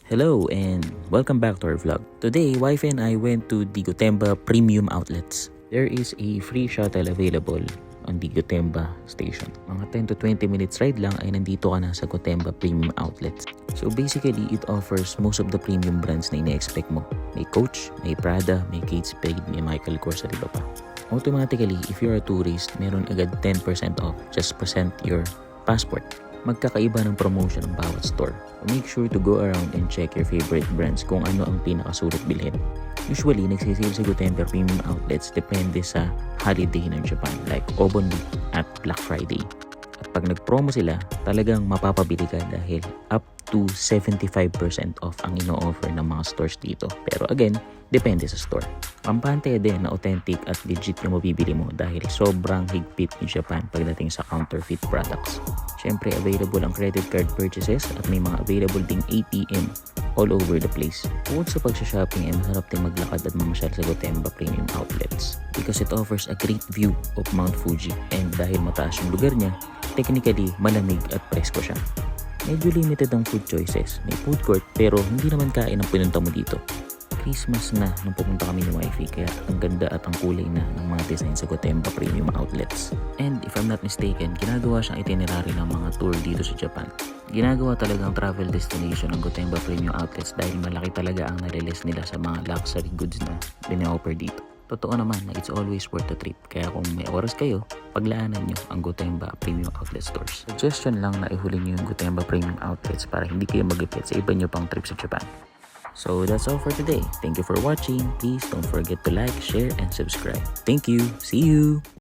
Hello and welcome back to our vlog. Today, wife and I went to the Gotemba Premium Outlets. There is a free shuttle available on the Gotemba station. Mga 10 to 20 minutes ride lang ay nandito ka na sa Gotemba Premium Outlets. So basically, it offers most of the premium brands na ina-expect mo. May Coach, may Prada, may Kate Spade, may Michael Kors at iba pa. Automatically, if you're a tourist, meron agad 10% off. Just present your passport. Magkakaiba ng promotion ng bawat store. Make sure to go around and check your favorite brands kung ano ang pinakasulit bilhin. Usually, nagsisale sa Gotemba Premium Outlets depende sa holiday ng Japan like Obon Week at Black Friday. At pag nag-promo sila, talagang mapapabili ka dahil up to 75% off ang ino-offer ng mga stores dito. Pero again, depende sa store. Kampante din na authentic at legit yung mabibili mo dahil sobrang higpit ni Japan pagdating sa counterfeit products. Siyempre, available ang credit card purchases at may mga available ding ATM all over the place. Bukod sa pagsha-shopping ay masarap din maglakad at mamasyal sa Gotemba Premium Outlets because it offers a great view of Mount Fuji and dahil mataas yung lugar niya, technically malamig at presko siya. Medyo limited ang food choices. May food court pero hindi naman kain ang pinunta mo dito. Christmas na nung pupunta kami ni wifey kaya ang ganda at ang kulay na ng mga design sa Gotemba Premium Outlets. And if I'm not mistaken, ginagawa siyang itinerary ng mga tour dito sa Japan. Ginagawa talagang travel destination ng Gotemba Premium Outlets dahil malaki talaga ang nare-list nila sa mga luxury goods na bine-offer dito. Totoo naman na it's always worth the trip. Kaya kung may oras kayo, paglaanan nyo ang Gotemba Premium Outlet stores. Suggestion lang na ihuli nyo yung Gotemba Premium Outlets para hindi kayo mag-repeat sa iba nyo pang trip sa Japan. So that's all for today. Thank you for watching. Please don't forget to like, share, and subscribe. Thank you. See you!